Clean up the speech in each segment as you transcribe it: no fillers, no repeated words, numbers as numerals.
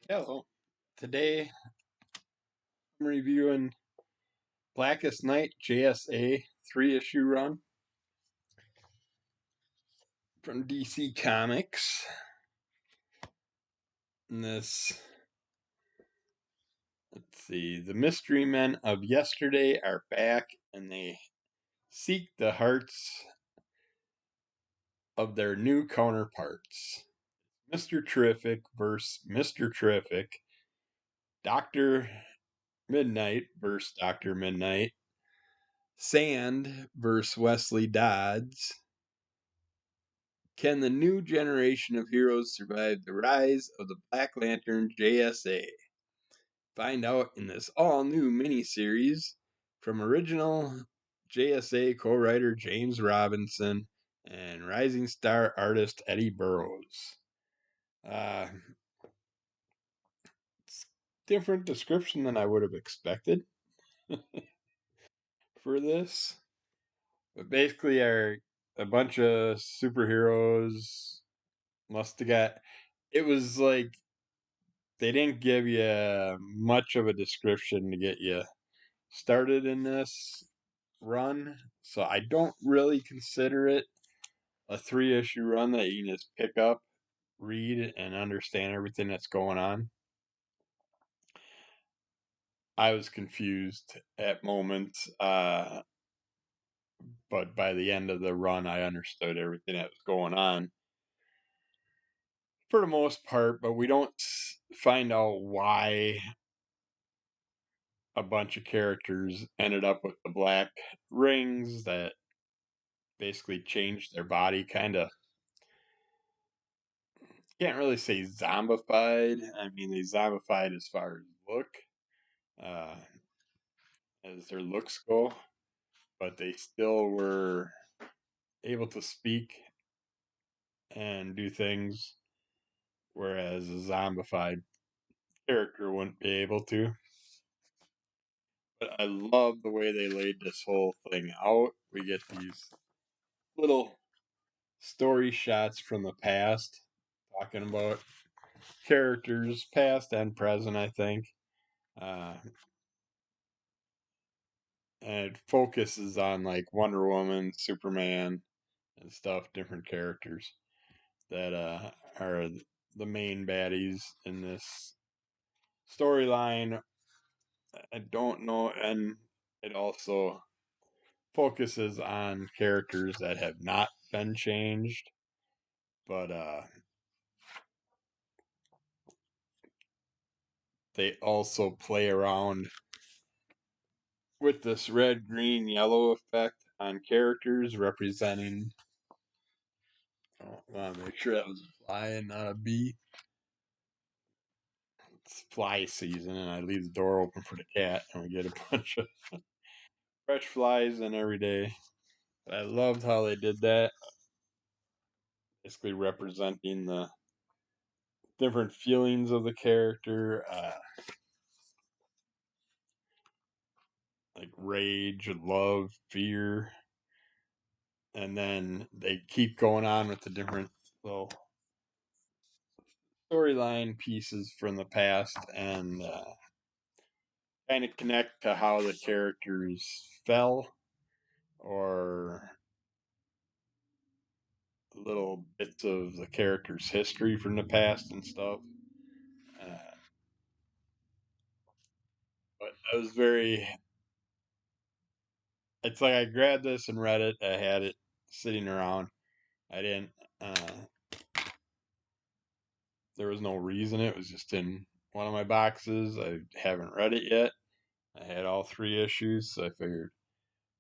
Hello. Today I'm reviewing Blackest Night JSA 3-issue run from DC Comics. And let's see, the mystery men of yesterday are back and they seek the hearts of their new counterparts. Mr. Terrific versus Mr. Terrific, Dr. Midnight versus Dr. Midnight, Sand versus Wesley Dodds. Can the new generation of heroes survive the rise of the Black Lantern JSA? Find out in this all new miniseries from original JSA co writer James Robinson and rising star artist Eddie Burrows. Uh, it's different description than I would have expected for this. But basically, are a bunch of superheroes must have got. It was like they didn't give you much of a description to get you started in this run, so I don't really consider it a 3-issue run that you can just pick up, read, and understand everything that's going on. I was confused at moments, but by the end of the run, I understood everything that was going on for the most part, but we don't find out why a bunch of characters ended up with the black rings that basically changed their body, kind of. Can't really say zombified. I mean, they zombified as far as uh, as their looks go, but they still were able to speak and do things, whereas a zombified character wouldn't be able to. But I love the way they laid this whole thing out. We get these little story shots from the past, talking about characters past and present, I think. Uh, and it focuses on like Wonder Woman, Superman, and stuff, different characters that are the main baddies in this storyline. I don't know, and it also focuses on characters that have not been changed, but they also play around with this red, green, yellow effect on characters representing. I want to make sure that was a fly and not a bee. It's fly season, and I leave the door open for the cat, and we get a bunch of fresh flies in every day. But I loved how they did that, basically representing the different feelings of the character, like rage, love, fear, and then they keep going on with the different little storyline pieces from the past and kind of connect to how the characters fell or little bits of the character's history from the past and stuff. Uh, but I was very. It's like I grabbed this and read it. I had it sitting around. I didn't. There was no reason. It was just in one of my boxes. I haven't read it yet. I had all 3 issues, so I figured,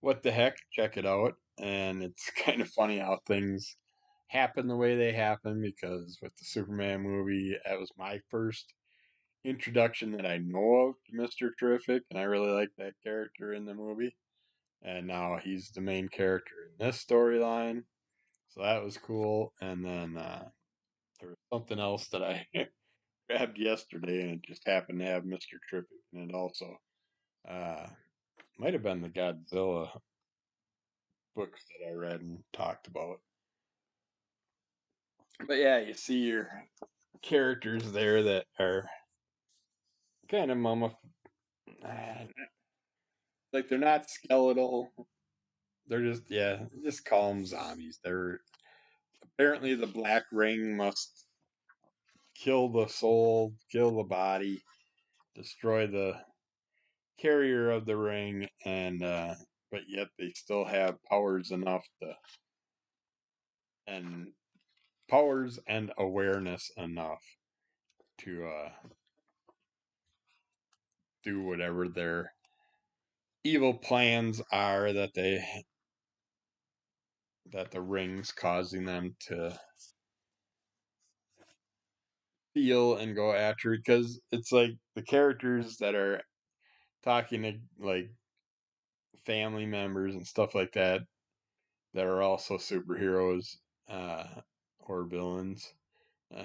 what the heck, check it out. And it's kind of funny how things happen the way they happen because with the Superman movie, that was my first introduction that I know of to Mr. Terrific, and I really like that character in the movie. And now he's the main character in this storyline, so that was cool. And then there was something else that I grabbed yesterday, and it just happened to have Mr. Terrific in it also. Uh, might have been the Godzilla books that I read and talked about. But yeah, you see your characters there that are kind of like they're not skeletal. They're just, yeah, just call them zombies. They're apparently the black ring must kill the soul, kill the body, destroy the carrier of the ring, and but yet they still have and powers and awareness enough to do whatever their evil plans are that the ring's causing them to feel and go after, because it's like the characters that are talking to like family members and stuff like that are also superheroes uh, or villains. Uh,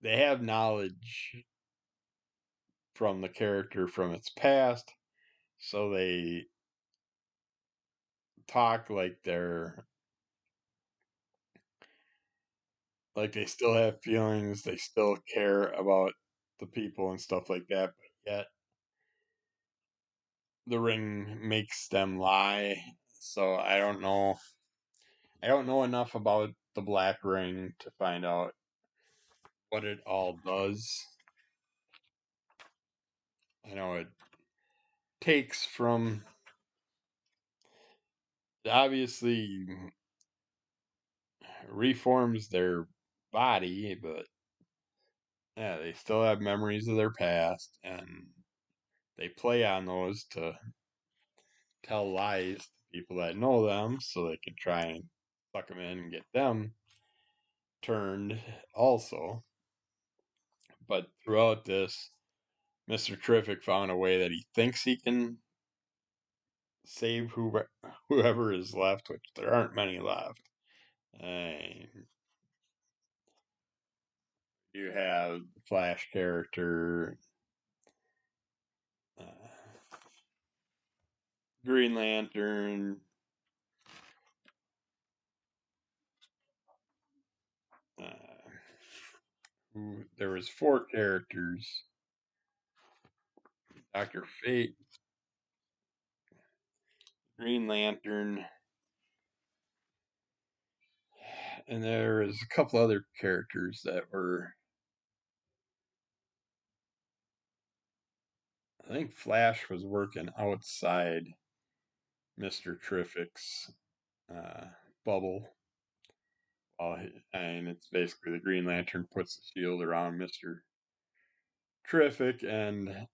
they have knowledge from the character from its past, so they talk like they still have feelings, they still care about the people and stuff like that, but yet the ring makes them lie. So I don't know enough about the black ring to find out what it all does. I know it takes from, obviously reforms their body, but yeah, they still have memories of their past, and they play on those to tell lies to people that know them so they can try and suck them in and get them turned also. But throughout this, Mr. Terrific found a way that he thinks he can save whoever is left, which there aren't many left. And you have the Flash character, uh, Green Lantern, uh, who there was four characters: Doctor Fate, Green Lantern, and there was a couple other characters that were. I think Flash was working outside Mr. Terrific's uh, bubble. And it's basically the Green Lantern puts the shield around Mr. Terrific and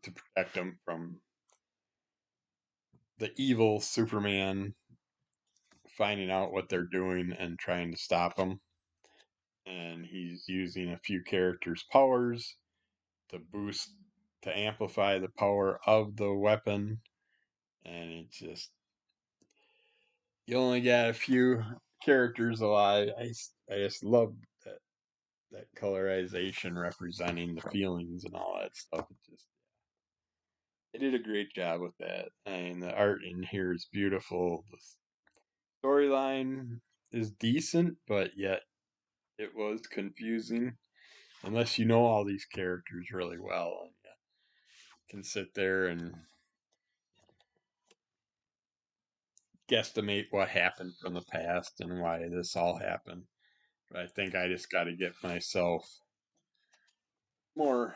to protect him from the evil Superman finding out what they're doing and trying to stop them. And he's using a few characters' powers to to amplify the power of the weapon. And it's just, you only got a few characters alive. I just love that colorization representing the feelings and all that stuff. They did a great job with that. And the art in here is beautiful. The storyline is decent, but yet it was confusing unless you know all these characters really well and you can sit there and guesstimate what happened from the past and why this all happened. But I think I just got to get myself more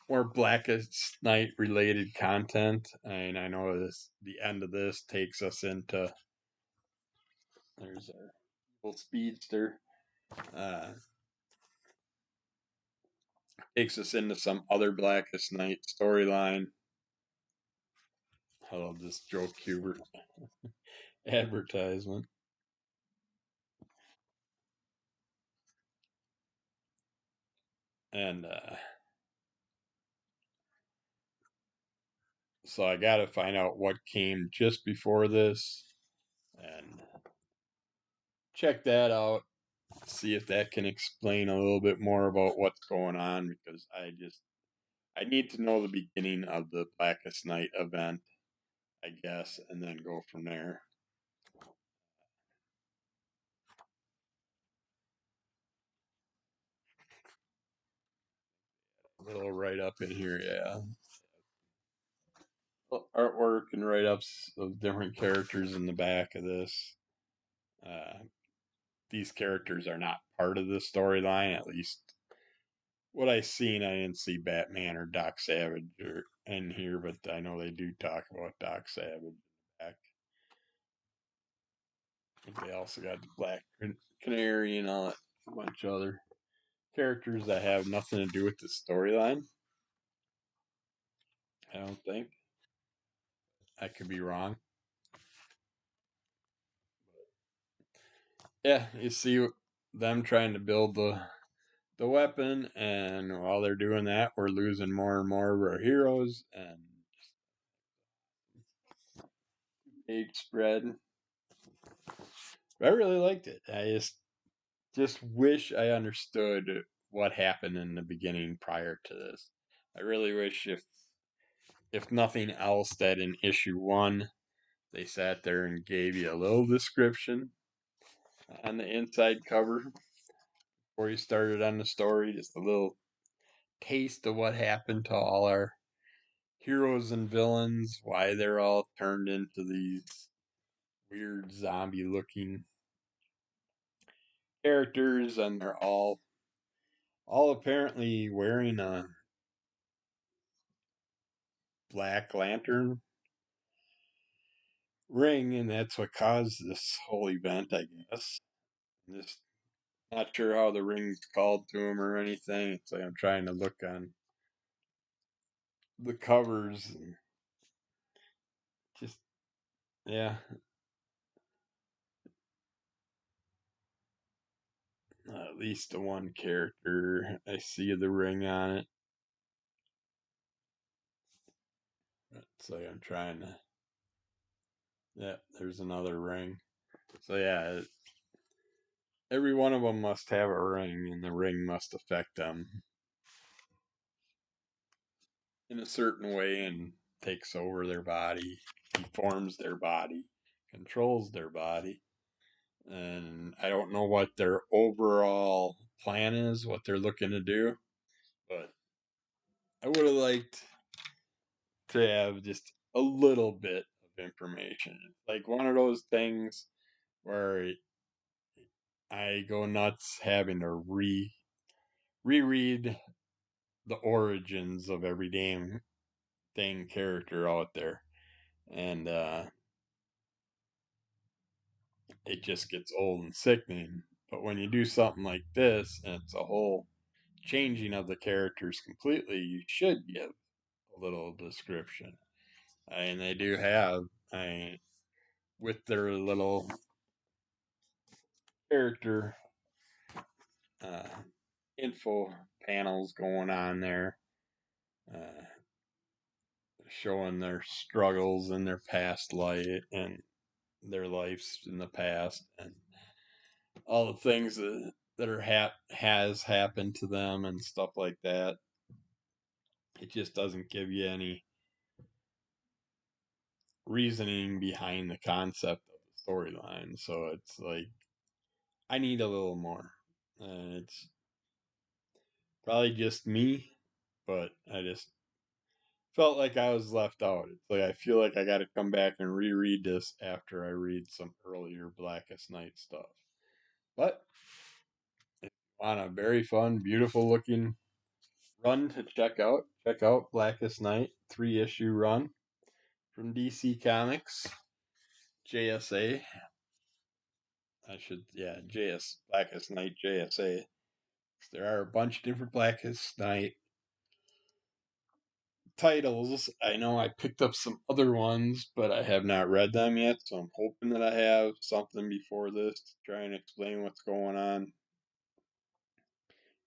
more Blackest Night related content. And I know the end of this takes us into, there's our little speedster. Uh, takes us into some other Blackest Night storyline. I love this Joe Kubert advertisement. And so I got to find out what came just before this and check that out. See if that can explain a little bit more about what's going on, because I need to know the beginning of the Blackest Night event I guess, and then go from there. A little write up in here, yeah. Artwork and write ups of different characters in the back of this. Uh, these characters are not part of the storyline, at least what I seen. I didn't see Batman or Doc Savage in here, but I know they do talk about Doc Savage back. They also got the Black Canary and all that, a bunch of other characters that have nothing to do with the storyline. I don't think. I could be wrong. Yeah, you see them trying to build the weapon, and while they're doing that, we're losing more and more of our heroes, and page spread. I really liked it. I just wish I understood what happened in the beginning prior to this. I really wish if nothing else that in issue 1 they sat there and gave you a little description on the inside cover before you started on the story, just a little taste of what happened to all our heroes and villains, why they're all turned into these weird zombie looking characters, and they're all apparently wearing a Black Lantern ring, and that's what caused this whole event, I guess. I'm just not sure how the ring's called to him or anything. It's like I'm trying to look on the covers and just, yeah, at least the one character I see the ring on it. It's like I'm trying to, yeah, there's another ring. So yeah, every one of them must have a ring, and the ring must affect them in a certain way and takes over their body, deforms their body, controls their body. And I don't know what their overall plan is, what they're looking to do, but I would have liked to have just a little bit of information. Like one of those things where I go nuts having to reread the origins of every damn thing character out there. And it just gets old and sickening. But when you do something like this, and it's a whole changing of the characters completely, you should give a little description. And they do have, I with their little character uh, info panels going on there, uh, showing their struggles in their past life and their lives in the past, and all the things that are has happened to them and stuff like that. It just doesn't give you any reasoning behind the concept of the storyline. So it's like I need a little more. And it's probably just me, but I just felt like I was left out. It's like I feel like I got to come back and reread this after I read some earlier Blackest Night stuff. But if you want a very fun, beautiful looking run to check out Blackest Night 3-issue run from DC Comics JSA. I should, yeah, JS Blackest Night JSA. There are a bunch of different Blackest Night titles. I know I picked up some other ones, but I have not read them yet, so I'm hoping that I have something before this to try and explain what's going on.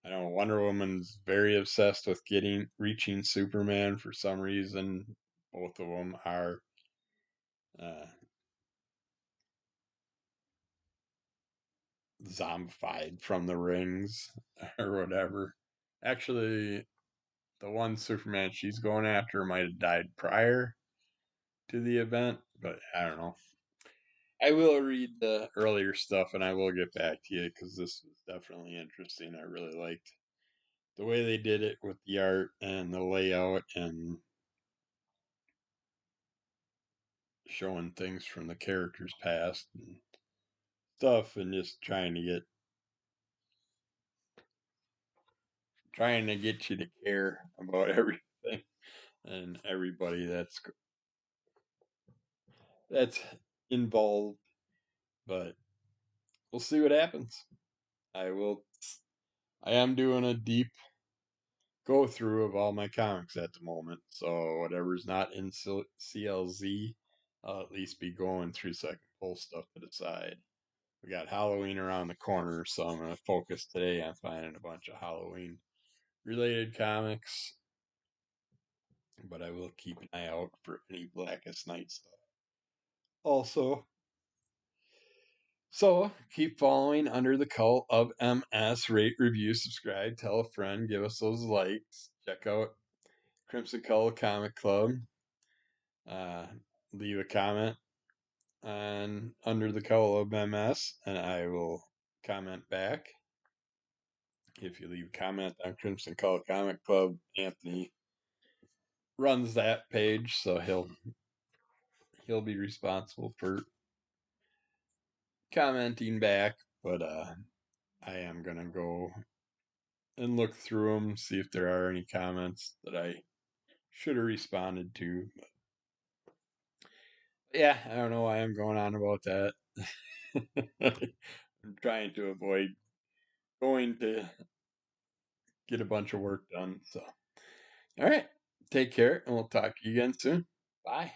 I know Wonder Woman's very obsessed with reaching Superman for some reason. Both of them are uh, zombified from the rings or whatever. Actually, the one Superman she's going after might have died prior, to the event, but I don't know. I will read the earlier stuff and I will get back to you because this was definitely interesting. I really liked the way they did it with the art and the layout and showing things from the characters' past and stuff, and just trying to get you to care about everything and everybody that's involved. But we'll see what happens. I will. I am doing a deep go through of all my comics at the moment. So whatever's not in CLZ, I'll at least be going through so I can pull stuff to the side. We got Halloween around the corner, so I'm going to focus today on finding a bunch of Halloween related comics. But I will keep an eye out for any Blackest Night stuff. Also, so keep following Under the Cult of MS. Rate, review, subscribe, tell a friend, give us those likes. Check out Crimson Cult Comic Club. Uh, Leave a comment on Under the Cult of MS, and I will comment back. If you leave a comment on Crimson Cult Comic Club, Anthony runs that page, so he'll be responsible for commenting back. But I am gonna go and look through them, see if there are any comments that I should have responded to. But yeah, I don't know why I'm going on about that. I'm trying to avoid going to get a bunch of work done. So, all right, take care, and we'll talk to you again soon. Bye.